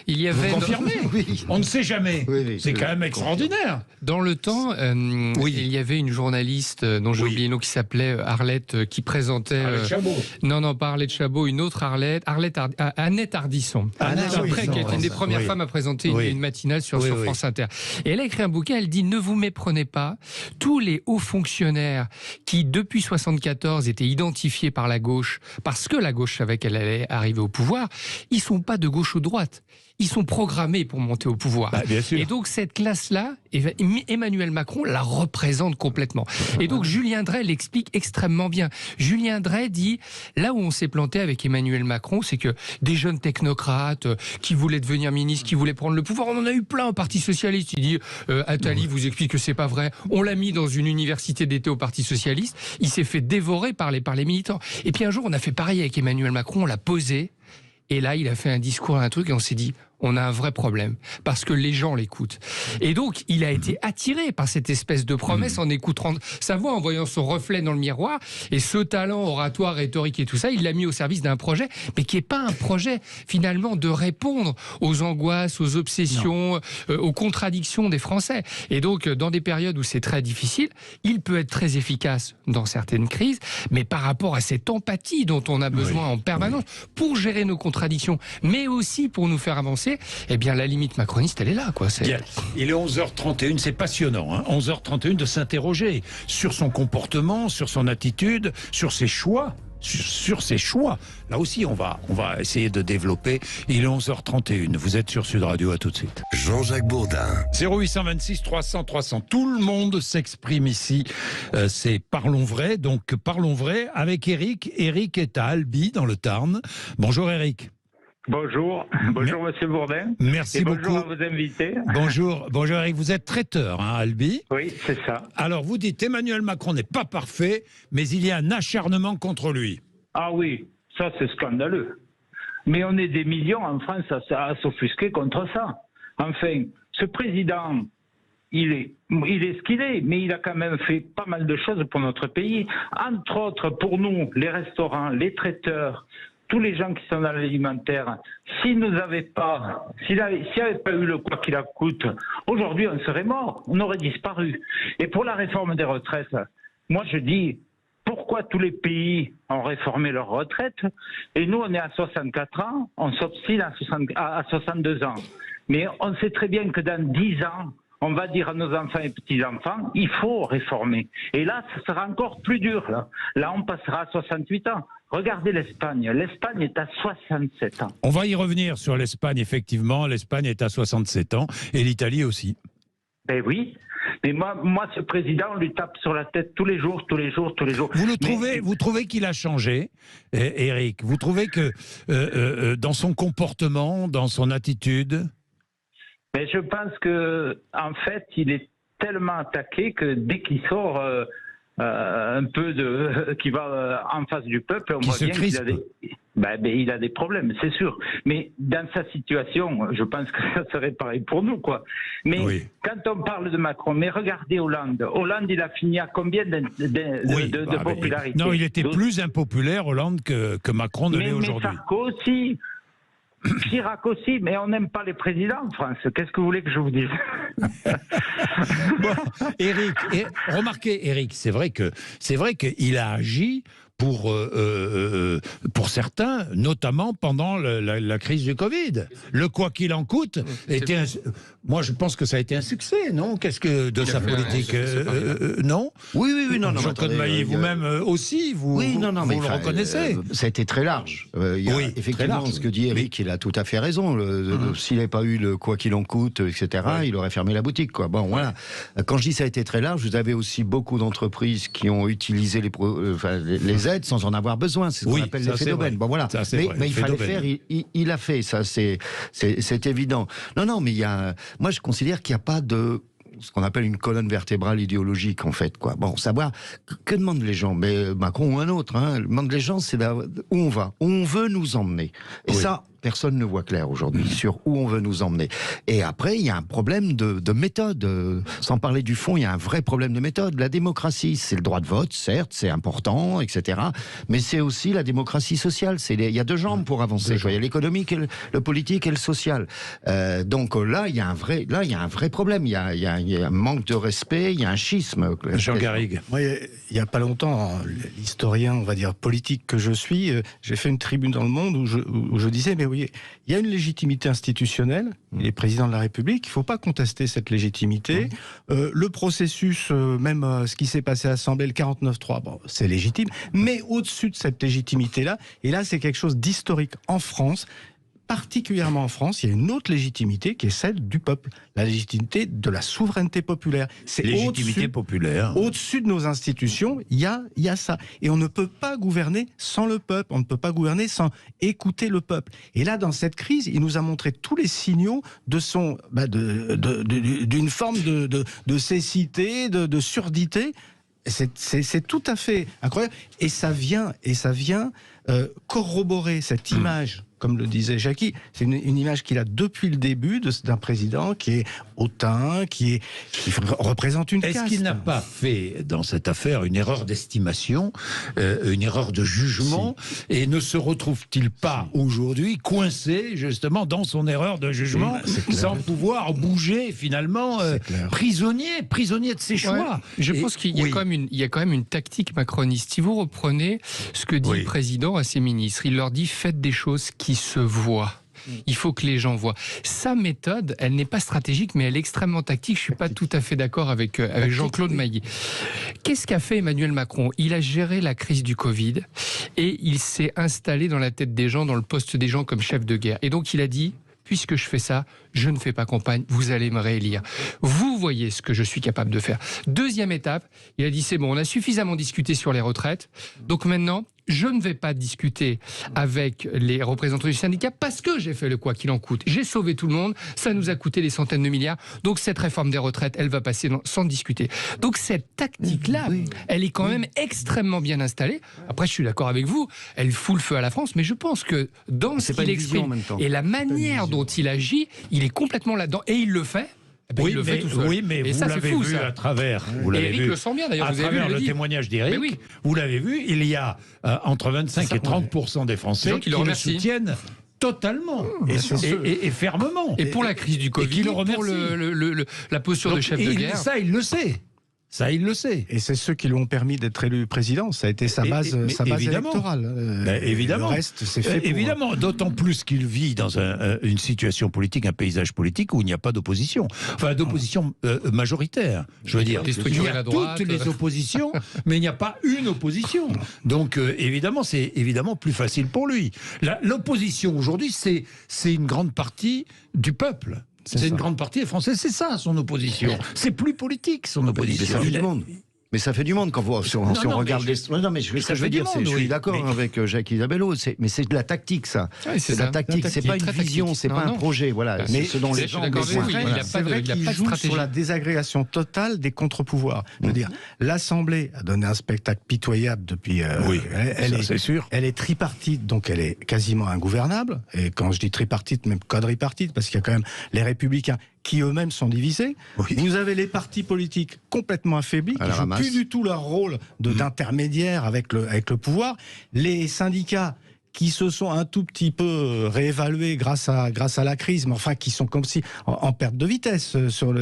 il y avait... Vous confirmez oui. On ne sait jamais. Oui, c'est quand même extraordinaire. Dans le temps, il y avait une journaliste dont j'ai oublié le nom, qui s'appelait Arlette, qui présentait... Arlette Chabot. Non, pas Arlette Chabot, une autre Annette Ardisson. Qui est une des premières femmes à présenter une matinale sur France Inter. Et elle a écrit un bouquin, elle dit « Ne vous méprenez pas, tous les hauts fonctionnaires qui, depuis 1974, étaient identifiés par la gauche, parce que la gauche savait qu'elle allait arriver au pouvoir, ils sont pas de gauche ou de droite. Ils sont programmés pour monter au pouvoir. Bien sûr. Et donc cette classe-là, Emmanuel Macron la représente complètement. Et donc Julien Drey l'explique extrêmement bien. Julien Drey dit, là où on s'est planté avec Emmanuel Macron, c'est que des jeunes technocrates qui voulaient devenir ministres, qui voulaient prendre le pouvoir, on en a eu plein au Parti Socialiste. Il dit, Attali vous explique que c'est pas vrai. On l'a mis dans une université d'été au Parti Socialiste. Il s'est fait dévorer par les militants. Et puis un jour, on a fait pareil avec Emmanuel Macron, on l'a posé. Et là, il a fait un discours, un truc, et on s'est dit, on a un vrai problème, parce que les gens l'écoutent. Et donc, il a été attiré par cette espèce de promesse en écoutant sa voix, en voyant son reflet dans le miroir, et ce talent oratoire, rhétorique et tout ça, il l'a mis au service d'un projet, mais qui n'est pas un projet, finalement, de répondre aux angoisses, aux obsessions, aux contradictions des Français. Et donc, dans des périodes où c'est très difficile, il peut être très efficace dans certaines crises, mais par rapport à cette empathie dont on a besoin en permanence pour gérer nos contradictions, mais aussi pour nous faire avancer, eh bien la limite macroniste, elle est là, quoi. Il est 11h31, c'est passionnant, hein, 11h31 de s'interroger sur son comportement, sur son attitude, sur ses choix. Sur ses choix. Là aussi, on va essayer de développer. Il est 11h31. Vous êtes sur Sud Radio, à tout de suite. Jean-Jacques Bourdin. 0826 300 300. Tout le monde s'exprime ici. C'est Parlons Vrai. Donc, Parlons Vrai avec Eric. Eric est à Albi, dans le Tarn. Bonjour, Eric. Bonjour, Monsieur Bourdin. Merci beaucoup. Bonjour à vos invités. Bonjour Eric. Vous êtes traiteur, hein, Albi. Oui, c'est ça. Alors vous dites Emmanuel Macron n'est pas parfait, mais il y a un acharnement contre lui. Ah oui, ça c'est scandaleux. Mais on est des millions en France à s'offusquer contre ça. Enfin, ce président, il est ce qu'il est, mais il a quand même fait pas mal de choses pour notre pays. Entre autres, pour nous, les restaurants, les traiteurs, tous les gens qui sont dans l'alimentaire, s'il n'y avait pas eu le quoi qu'il en coûte, aujourd'hui on serait mort, on aurait disparu. Et pour la réforme des retraites, moi je dis, pourquoi tous les pays ont réformé leurs retraites et nous on est à 64 ans, on s'obstine à 62 ans. Mais on sait très bien que dans 10 ans, on va dire à nos enfants et petits-enfants, il faut réformer. Et là, ça sera encore plus dur. Là on passera à 68 ans. Regardez l'Espagne. L'Espagne est à 67 ans. On va y revenir sur l'Espagne, effectivement. L'Espagne est à 67 ans et l'Italie aussi. Ben oui. Mais moi, ce président, on lui tape sur la tête tous les jours. Vous trouvez qu'il a changé, Eric? Vous trouvez que dans son comportement, dans son attitude? Mais je pense que, en fait, il est tellement attaqué que dès qu'il sort un peu qui va en face du peuple, on voit bien qu'il a des problèmes, c'est sûr. Mais dans sa situation, je pense que ça serait pareil pour nous, quoi. Mais quand on parle de Macron, mais regardez Hollande. Hollande, il a fini à combien de popularité? Non, il était plus impopulaire, Hollande, que Macron ne l'est aujourd'hui. Mais Sarko aussi. Chirac aussi, mais on n'aime pas les présidents en France. Qu'est-ce que vous voulez que je vous dise? Bon, Eric, remarquez, Eric, c'est vrai qu'il a agi pour certains, notamment pendant la crise du Covid. Le quoi qu'il en coûte était moi je pense que ça a été un succès, non? Qu'est-ce que de sa politique non? Oui, non. Jean-Claude Maillet, vous-même aussi, vous le reconnaissez. Ça a été très large. Effectivement, ce que dit Eric, il a tout à fait raison. S'il n'avait pas eu le quoi qu'il en coûte, etc., il aurait fermé la boutique, quoi. Bon, voilà. Quand je dis ça a été très large, vous avez aussi beaucoup d'entreprises qui ont utilisé les aides sans en avoir besoin. C'est ce qu'on appelle l'effet d'aubaine. Bon, voilà. Mais il fallait faire, il a fait, ça, c'est évident. Non, mais moi, je considère qu'il n'y a pas de ce qu'on appelle une colonne vertébrale idéologique, en fait, quoi. Bon, savoir, que demandent les gens? Mais Macron ou un autre, demandent les gens, c'est où on va, où on veut nous emmener. Et ça, personne ne voit clair aujourd'hui sur où on veut nous emmener. Et après, il y a un problème de méthode. Sans parler du fond, il y a un vrai problème de méthode. La démocratie, c'est le droit de vote, certes, c'est important, etc. Mais c'est aussi la démocratie sociale. Il y a deux jambes pour avancer. Il y a l'économique, le politique et le social. Donc là, il y a un vrai problème. Il y a un manque de respect, il y a un schisme. Jean Garrigue. Moi, il n'y a pas longtemps, l'historien, on va dire, politique que je suis, j'ai fait une tribune dans Le Monde où je disais, mais oui, il y a une légitimité institutionnelle, il est président de la République, il ne faut pas contester cette légitimité. Le processus, même ce qui s'est passé à l'Assemblée, le 49-3, bon, c'est légitime, mais au-dessus de cette légitimité-là, et là c'est quelque chose d'historique en France, particulièrement en France, il y a une autre légitimité qui est celle du peuple, la légitimité de la souveraineté populaire. C'est légitimité populaire. Au-dessus de nos institutions, il y a ça. Et on ne peut pas gouverner sans le peuple, on ne peut pas gouverner sans écouter le peuple. Et là, dans cette crise, il nous a montré tous les signaux d'une forme de cécité, de surdité. C'est tout à fait incroyable. Et ça vient corroborer cette image, comme le disait Jackie, c'est une image qu'il a depuis le début d'un président qui est hautain, qui représente une caste. Est-ce qu'il n'a pas fait dans cette affaire une erreur d'estimation, une erreur de jugement, et ne se retrouve-t-il pas aujourd'hui coincé justement dans son erreur de jugement, sans pouvoir bouger finalement, prisonnier de ses choix? Je pense qu'il y a quand même une tactique macroniste. Si vous reprenez ce que dit le président à ses ministres, il leur dit faites des choses qui se voient. Il faut que les gens voient. Sa méthode, elle n'est pas stratégique, mais elle est extrêmement tactique. Je ne suis pas tout à fait d'accord avec Jean-Claude Maillet. Qu'est-ce qu'a fait Emmanuel Macron? Il a géré la crise du Covid et il s'est installé dans la tête des gens, dans le poste des gens comme chef de guerre. Et donc il a dit, puisque je fais ça, je ne fais pas campagne, vous allez me réélire. Vous voyez ce que je suis capable de faire. Deuxième étape, il a dit, c'est bon, on a suffisamment discuté sur les retraites, donc maintenant, je ne vais pas discuter avec les représentants du syndicat parce que j'ai fait le quoi qu'il en coûte. J'ai sauvé tout le monde, ça nous a coûté des centaines de milliards, donc cette réforme des retraites, elle va passer sans discuter. Donc cette tactique-là, elle est quand même extrêmement bien installée. Après, je suis d'accord avec vous, elle fout le feu à la France, mais je pense que dans ce qu'il exprime et la manière dont il agit, il est complètement là-dedans et il le fait. Oui, mais et vous ça, l'avez vu à travers. Et Éric le sent bien d'ailleurs. À travers le témoignage d'Éric, vous l'avez vu, il y a entre 25 et 30% des Français qui le soutiennent totalement et fermement. Et pour la crise du Covid, pour la posture de chef de guerre. Ça, il le sait. Ça, il le sait. Et c'est ceux qui lui ont permis d'être élu président. Ça a été sa base électorale. Évidemment. Le reste, c'est fait pour... Évidemment. D'autant plus qu'il vit dans une situation politique, un paysage politique où il n'y a pas d'opposition. Enfin, d'opposition majoritaire. Je veux dire, il y a toutes les oppositions, mais il n'y a pas une opposition. Donc, évidemment, c'est évidemment plus facile pour lui. L'opposition aujourd'hui, c'est une grande partie du peuple. C'est une grande partie des Français, c'est ça son opposition. C'est plus politique son opposition. Mais ça fait du monde. Mais ça fait du monde quand si on regarde les... Non, mais je suis d'accord avec Jacques Isabello, mais c'est de la tactique, ça. C'est de la tactique, c'est pas une vision, c'est pas un projet. Voilà. Mais ce dont les gens... C'est vrai qu'il joue sur la désagrégation totale des contre-pouvoirs. Je veux dire, l'Assemblée a donné un spectacle pitoyable depuis... c'est sûr. Elle est tripartite, donc elle est quasiment ingouvernable. Et quand je dis tripartite, même quadripartite, parce qu'il y a quand même les Républicains qui eux-mêmes sont divisés. Vous avez les partis politiques complètement affaiblis, qui jouent plus du tout leur rôle d'intermédiaire avec le pouvoir. Les syndicats qui se sont un tout petit peu réévalués grâce à la crise, mais enfin qui sont comme si en perte de vitesse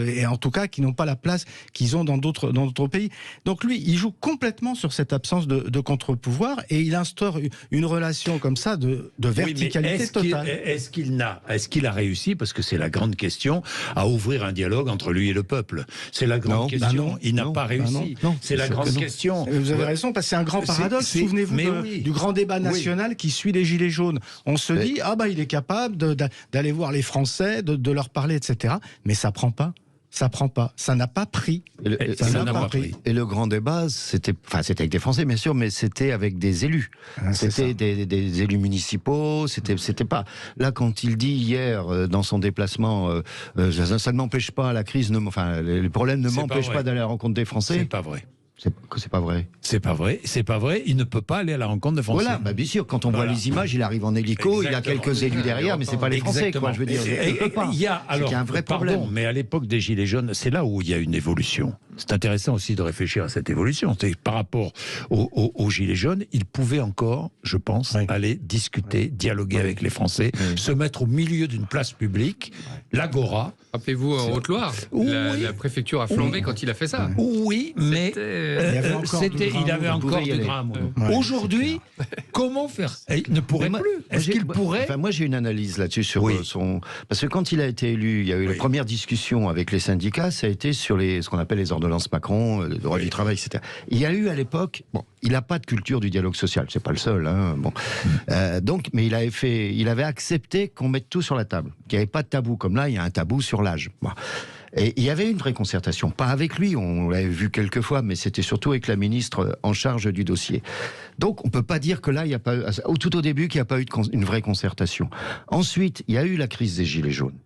et en tout cas qui n'ont pas la place qu'ils ont dans d'autres pays. Donc lui, il joue complètement sur cette absence de contre-pouvoir et il instaure une relation comme ça de verticalité totale. Est-ce qu'il a réussi, parce que c'est la grande question, à ouvrir un dialogue entre lui et le peuple? C'est la grande question. Il n'a pas réussi. C'est la grande question. Vous avez raison, parce que c'est un grand paradoxe. Souvenez-vous du grand débat national qui suit les Gilets jaunes. On se dit, il est capable d'aller voir les Français, de leur parler, etc. Mais ça prend pas. Ça prend pas. Ça n'a pas pris. Et le grand débat, c'était avec des Français, bien sûr, mais c'était avec des élus. C'était des élus municipaux. C'était pas. Là, quand il dit hier, dans son déplacement, ça ne m'empêche pas, la crise, les problèmes ne m'empêchent pas d'aller à la rencontre des Français. C'est pas vrai. C'est pas vrai. C'est pas vrai. Il ne peut pas aller à la rencontre des Français. Voilà, bien sûr. Quand on voit les images, il arrive en hélico, il y a quelques élus derrière, mais c'est pas les Français, quoi. Je veux dire, il peut pas. Il y a un vrai problème. Mais à l'époque des Gilets jaunes, c'est là où il y a une évolution. C'est intéressant aussi de réfléchir à cette évolution. C'est par rapport aux Gilets jaunes, ils pouvaient encore, je pense, aller discuter, dialoguer avec les Français, se mettre au milieu d'une place publique, l'Agora. Rappelez-vous en Haute-Loire, la préfecture a flambé quand il a fait ça. Oui, mais il avait encore du grain. Aujourd'hui, comment faire? Il ne pourrait plus. Est-ce qu'il pourrait? Moi, j'ai une analyse là-dessus sur son... Parce que quand il a été élu, il y a eu la première discussion avec les syndicats, ça a été sur ce qu'on appelle les ordonnances Macron, le droit du travail, etc. Il y a eu à l'époque... il n'a pas de culture du dialogue social, c'est pas le seul. Mais il avait accepté qu'on mette tout sur la table, qu'il n'y avait pas de tabou. Comme là, il y a un tabou sur l'âge. Et il y avait une vraie concertation, pas avec lui, on l'avait vu quelques fois, mais c'était surtout avec la ministre en charge du dossier. Donc on peut pas dire que là, il n'y a pas, tout au début, qu'il n'y a pas eu une vraie concertation. Ensuite, il y a eu la crise des Gilets jaunes.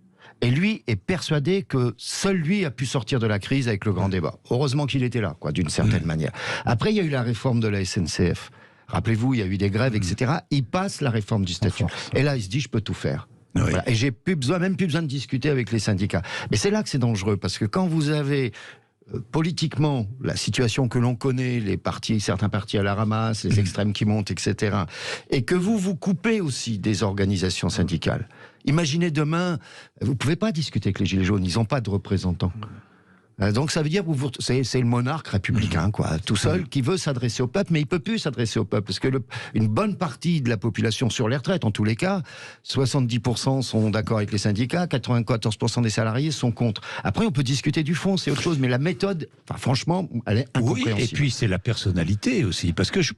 Et lui est persuadé que seul lui a pu sortir de la crise avec le grand débat. Heureusement qu'il était là, d'une certaine manière. Après, il y a eu la réforme de la SNCF. Rappelez-vous, il y a eu des grèves, etc. Il passe la réforme du statut. Et là, il se dit, je peux tout faire. Oui. Voilà. Et j'ai même plus besoin de discuter avec les syndicats. Mais c'est là que c'est dangereux, parce que quand vous avez politiquement la situation que l'on connaît, certains partis à la ramasse, les extrêmes qui montent, etc., et que vous coupez aussi des organisations syndicales. Imaginez demain, vous ne pouvez pas discuter avec les Gilets jaunes, ils n'ont pas de représentants. Donc ça veut dire que c'est le monarque républicain, quoi, tout seul, qui veut s'adresser au peuple, mais il ne peut plus s'adresser au peuple, parce que une bonne partie de la population sur les retraites, en tous les cas, 70% sont d'accord avec les syndicats, 94% des salariés sont contre. Après, on peut discuter du fond, c'est autre chose, mais la méthode, franchement, elle est incompréhensible. Oui, et puis c'est la personnalité aussi, parce que je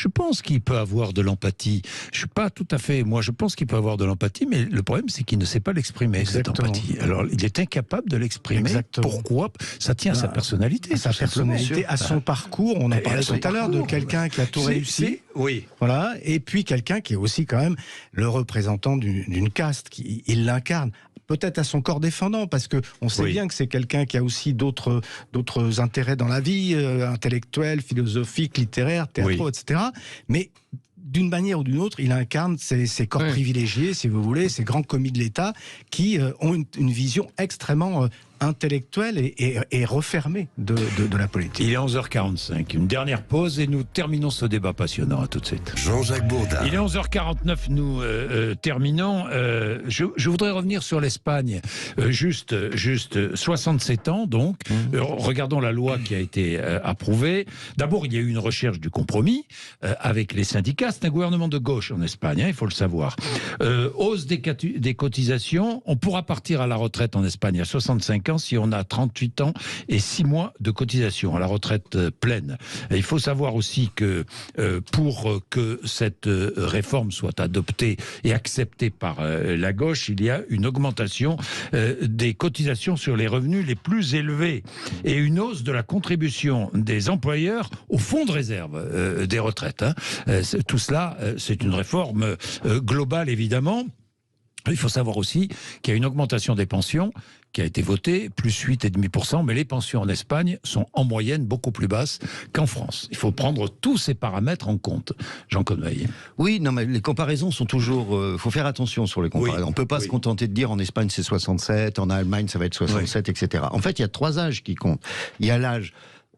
pense qu'il peut avoir de l'empathie. Je suis pas tout à fait... Moi, je pense qu'il peut avoir de l'empathie, mais le problème, c'est qu'il ne sait pas l'exprimer, cette empathie. Alors, il est incapable de l'exprimer. Exactement. Pourquoi ? Ça tient à sa personnalité. À sa personnalité, à son parcours. On en parlait tout à l'heure de quelqu'un qui a tout réussi. Oui. Voilà. Et puis quelqu'un qui est aussi quand même le représentant d'une caste. Il l'incarne. Peut-être à son corps défendant, parce qu'on sait bien que c'est quelqu'un qui a aussi d'autres intérêts dans la vie, intellectuels, philosophiques, littéraires, théâtraux, etc. Mais d'une manière ou d'une autre, il incarne ces corps privilégiés, si vous voulez, ces grands commis de l'État qui ont une vision extrêmement intellectuelle et refermée de la politique. Il est 11h45, une dernière pause et nous terminons ce débat passionnant. À tout de suite. Jean-Jacques Bourdin. Il est 11h49, nous terminons. Je voudrais revenir sur l'Espagne. Juste 67 ans, donc. Regardons la loi qui a été approuvée. D'abord, il y a eu une recherche du compromis avec les syndicats. C'est un gouvernement de gauche en Espagne, il faut le savoir. Hausse des cotisations. On pourra partir à la retraite en Espagne à 65 ans si on a 38 ans et 6 mois de cotisation à la retraite pleine. Et il faut savoir aussi que pour que cette réforme soit adoptée et acceptée par la gauche, il y a une augmentation des cotisations sur les revenus les plus élevés et une hausse de la contribution des employeurs au fonds de réserve des retraites. Tout cela, c'est une réforme globale, évidemment. Il faut savoir aussi qu'il y a une augmentation des pensions qui a été votée, plus 8,5%, mais les pensions en Espagne sont en moyenne beaucoup plus basses qu'en France. Il faut prendre tous ces paramètres en compte. Jean Conneveille. Oui, non, mais les comparaisons sont toujours... faut faire attention sur les comparaisons. On ne peut pas se contenter de dire en Espagne c'est 67, en Allemagne ça va être 67, etc. En fait, il y a 3 âges qui comptent. Il y a l'âge...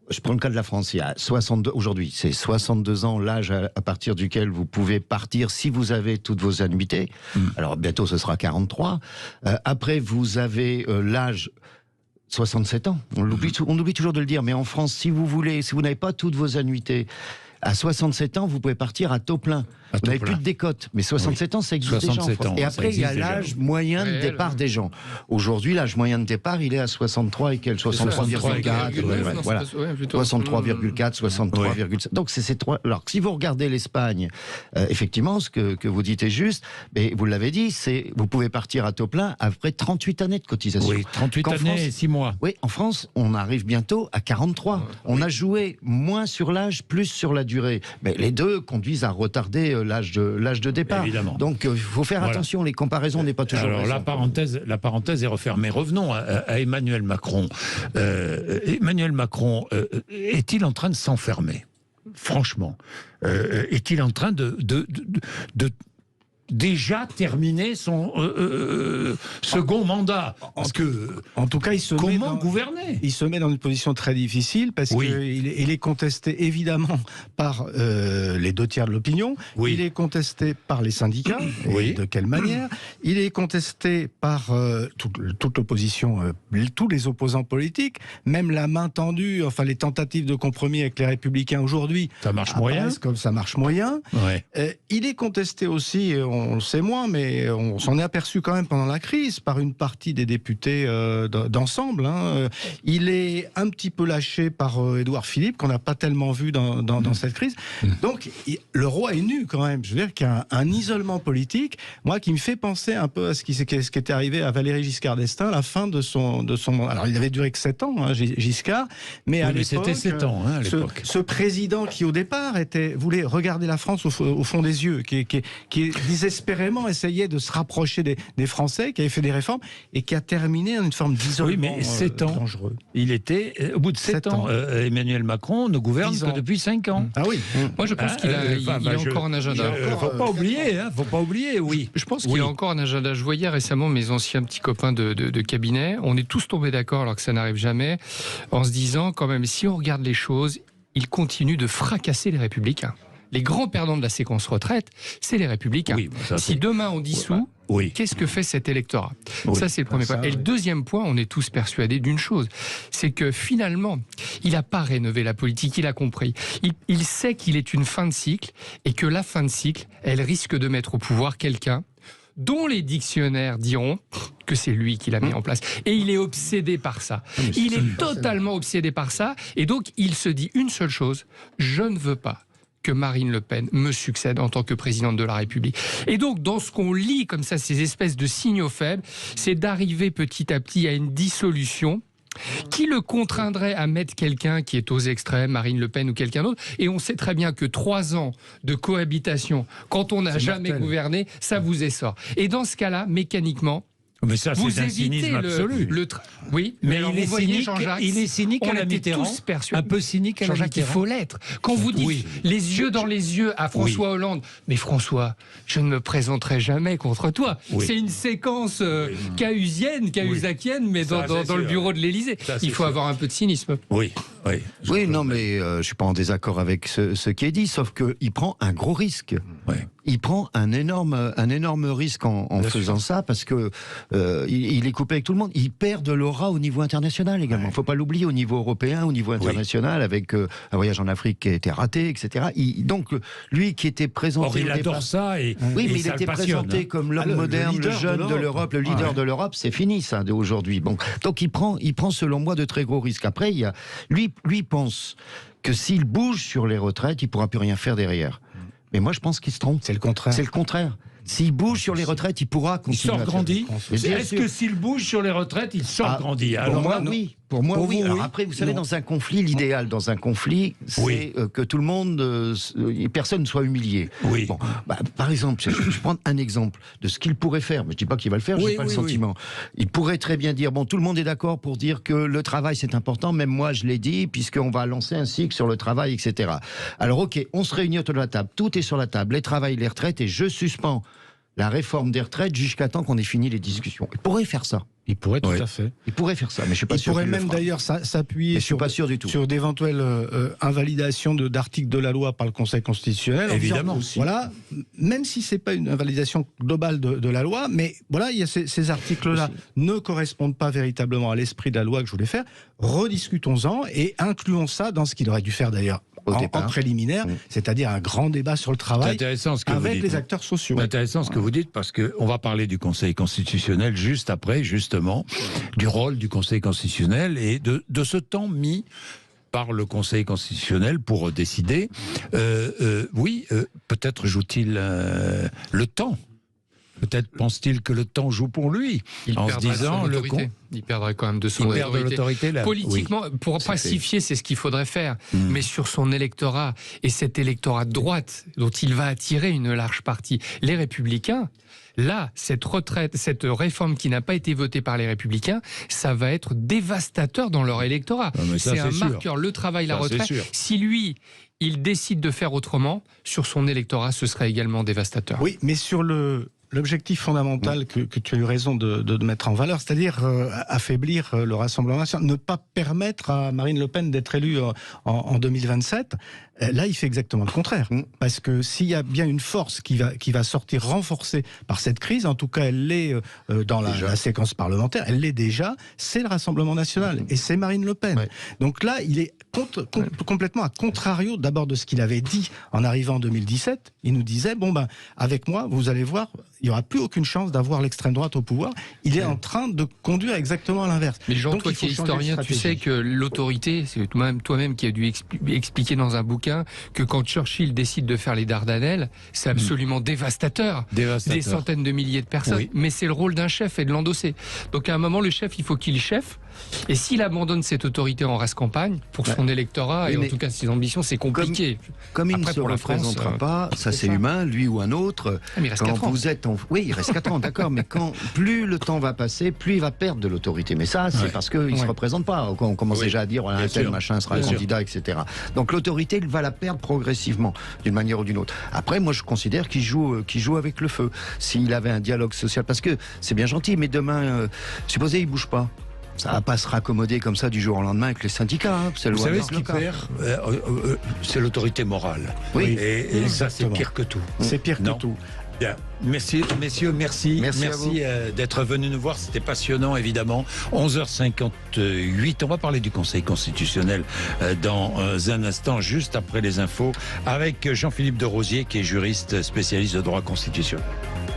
Je prends le cas de la France, il y a 62, aujourd'hui, c'est 62 ans l'âge à partir duquel vous pouvez partir si vous avez toutes vos annuités. Alors bientôt ce sera 43. Après vous avez l'âge 67 ans. On oublie toujours de le dire, mais en France, si vous n'avez pas toutes vos annuités, à 67 ans, vous pouvez partir à taux plein. Vous n'avez plus de décote. Mais 67 ans, ça existe déjà en France. Et après, il y a l'âge moyen de départ des gens. Aujourd'hui, l'âge moyen de départ, il est à 63 et quel 63,4. Voilà. 63,4, 63,7. Donc, c'est ces 3. Alors, si vous regardez l'Espagne, effectivement, ce que vous dites est juste. Mais vous l'avez dit, vous pouvez partir à taux plein après 38 années de cotisation. Oui, 38 années et 6 mois. Oui, en France, on arrive bientôt à 43. On a joué moins sur l'âge, plus sur la durée. Mais les deux conduisent à retarder l'âge de départ. Évidemment. Donc il faut faire attention, les comparaisons n'est pas toujours... Alors la parenthèse est refermée. Revenons à Emmanuel Macron. Emmanuel Macron, est-il en train de s'enfermer ? Franchement, est-il en train de déjà terminé son second mandat. Parce que, en tout cas, comment gouverner ? Il se met dans une position très difficile parce qu'il est contesté évidemment par les 2 tiers de l'opinion. Il est contesté par les syndicats. Et de quelle manière ? Il est contesté par toute l'opposition, tous les opposants politiques, même la main tendue, enfin les tentatives de compromis avec les Républicains aujourd'hui. Ça marche moyen. Comme ça marche moyen. Il est contesté aussi. On le sait moins, mais on s'en est aperçu quand même pendant la crise par une partie des députés d'ensemble. Il est un petit peu lâché par Édouard Philippe, qu'on n'a pas tellement vu dans cette crise. Donc, le roi est nu quand même. Je veux dire qu'il y a un isolement politique, moi, qui me fait penser un peu à ce qui était arrivé à Valéry Giscard d'Estaing à la fin de son mandat. Alors, il avait duré que 7 ans, Giscard, mais à l'époque, c'était 7 ans, à l'époque. Ce président qui, au départ, voulait regarder la France au fond des yeux, qui disait désespérément essayait de se rapprocher des Français, qui avaient fait des réformes, et qui a terminé en une forme d'isolement mais 7 ans. dangereux. Il était, au bout de 7 ans, Emmanuel Macron ne gouverne que depuis 5 ans. Ah oui. Moi, je pense qu'il a encore un agenda. Il ne faut pas oublier, oui. Je pense qu'il a encore un agenda. Je voyais récemment mes anciens petits copains de cabinet. On est tous tombés d'accord, alors que ça n'arrive jamais, en se disant quand même, si on regarde les choses, il continue de fracasser les Républicains. Les grands perdants de la séquence retraite, c'est les Républicains. Oui, si demain on dissout, qu'est-ce que fait cet électorat ? Ça, c'est le premier point. Et le deuxième point, on est tous persuadés d'une chose, c'est que finalement, il n'a pas rénové la politique, il a compris. Il sait qu'il est une fin de cycle et que la fin de cycle, elle risque de mettre au pouvoir quelqu'un dont les dictionnaires diront que c'est lui qui l'a mis en place. Et il est obsédé par ça. Il est totalement obsédé par ça. Et donc, il se dit une seule chose, je ne veux pas que Marine Le Pen me succède en tant que présidente de la République. Et donc, dans ce qu'on lit comme ça, ces espèces de signaux faibles, c'est d'arriver petit à petit à une dissolution qui le contraindrait à mettre quelqu'un qui est aux extrêmes, Marine Le Pen ou quelqu'un d'autre. Et on sait très bien que 3 ans de cohabitation, quand on n'a jamais gouverné, ça vous essort. Et dans ce cas-là, mécaniquement, mais ça, c'est un cynisme absolu. Oui, mais il est cynique à la Mitterrand. Un peu cynique à la Mitterrand. Il faut l'être. Quand vous dites les yeux dans les yeux à François Hollande, mais François, je ne me présenterai jamais contre toi. C'est une séquence cahusakienne, mais dans le bureau de l'Élysée. Il faut avoir un peu de cynisme. Oui, non, mais je ne suis pas en désaccord avec ce qui est dit, sauf qu'il prend un gros risque. Il prend un énorme risque en faisant ça, parce que il est coupé avec tout le monde. Il perd de l'aura au niveau international également. Il ne faut pas l'oublier, au niveau européen, au niveau international, avec un voyage en Afrique qui a été raté, etc. Donc, lui qui était présenté... Or, il adore ça et mais il ça était présenté comme l'homme moderne, le jeune de l'Europe, le leader de l'Europe. C'est fini, ça, d'aujourd'hui. Bon. Donc, il prend, selon moi, de très gros risques. Après, lui pense que s'il bouge sur les retraites, il ne pourra plus rien faire derrière. Mais moi, je pense qu'il se trompe. C'est le contraire. C'est le contraire. S'il bouge sur les retraites, il pourra continuer. Il sort grandi. Est-ce que s'il bouge sur les retraites, il sort grandi? Alors moi, oui. Pour moi, oui. Alors après, vous savez, dans un conflit, l'idéal dans un conflit, c'est que tout le monde, personne ne soit humilié. Bon, par exemple, je prends un exemple de ce qu'il pourrait faire, mais je ne dis pas qu'il va le faire, je n'ai pas le sentiment. Il pourrait très bien dire, bon, tout le monde est d'accord pour dire que le travail c'est important, même moi je l'ai dit, puisqu'on va lancer un cycle sur le travail, etc. Alors ok, on se réunit autour de la table, tout est sur la table, les travails, les retraites, et je suspends la réforme des retraites jusqu'à temps qu'on ait fini les discussions. Il pourrait faire ça. Il pourrait tout à fait. Il pourrait faire ça, mais je suis pas sûr. Il pourrait même d'ailleurs s'appuyer sur d'éventuelles invalidations d'articles de la loi par le Conseil constitutionnel. Évidemment. Voilà, même si c'est pas une invalidation globale de la loi, mais voilà, il y a ces articles-là ne correspondent pas véritablement à l'esprit de la loi que je voulais faire. Rediscutons-en et incluons ça dans ce qu'il aurait dû faire d'ailleurs en préliminaire, c'est-à-dire un grand débat sur le travail avec les acteurs sociaux. C'est intéressant ce que vous dites, parce qu'on va parler du Conseil constitutionnel juste après, justement, du rôle du Conseil constitutionnel et de ce temps mis par le Conseil constitutionnel pour décider. Peut-être joue-t-il le temps. Peut-être pense-t-il que le temps joue pour lui, en se disant il perdrait quand même de son autorité. Politiquement, pour pacifier, c'est ce qu'il faudrait faire. Mais sur son électorat, et cet électorat de droite, dont il va attirer une large partie, les Républicains, là, cette réforme qui n'a pas été votée par les Républicains, ça va être dévastateur dans leur électorat. C'est un marqueur, le travail, la retraite. Si lui, il décide de faire autrement, sur son électorat, ce serait également dévastateur. Oui, mais sur l'objectif fondamental que tu as eu raison de mettre en valeur, c'est-à-dire affaiblir le Rassemblement national, ne pas permettre à Marine Le Pen d'être élue en 2027, là il fait exactement le contraire. Parce que s'il y a bien une force qui va sortir renforcée par cette crise, en tout cas elle l'est dans la séquence parlementaire, elle l'est déjà, c'est le Rassemblement national et c'est Marine Le Pen. Donc là il est complètement à contrario d'abord de ce qu'il avait dit en arrivant en 2017. Il nous disait, avec moi, vous allez voir, il n'y aura plus aucune chance d'avoir l'extrême droite au pouvoir. Il est en train de conduire exactement à l'inverse. Mais Jean, toi qui es historien, tu sais que l'autorité, c'est toi-même qui as dû expliquer dans un bouquin que quand Churchill décide de faire les Dardanelles, c'est absolument dévastateur. Des centaines de milliers de personnes. Mais c'est le rôle d'un chef et de l'endosser. Donc à un moment, le chef, il faut qu'il cheffe. Et s'il abandonne cette autorité en race campagne, pour son électorat, et en tout cas ses ambitions, c'est compliqué. Comme il ne se représentera pas, ça c'est humain, lui ou un autre. Mais il reste 4 ans. Oui, il reste 4 ans, d'accord, mais plus le temps va passer, plus il va perdre de l'autorité. Mais ça, c'est parce qu'il ne se représente pas. On commence déjà à dire, un tel machin sera un candidat, etc. Donc l'autorité, il va la perdre progressivement, d'une manière ou d'une autre. Après, moi, je considère qu'il joue avec le feu. S'il avait un dialogue social, parce que c'est bien gentil, mais demain, supposez il bouge pas. Ça ne va pas se raccommoder comme ça du jour au lendemain avec les syndicats. Vous savez ce qui perd c'est l'autorité morale. Oui. Et ça, c'est pire que tout. C'est pire que tout. Bien. Messieurs, merci d'être venus nous voir. C'était passionnant, évidemment. 11h58. On va parler du Conseil constitutionnel dans un instant, juste après les infos, avec Jean-Philippe de Rosier, qui est juriste spécialiste de droit constitutionnel.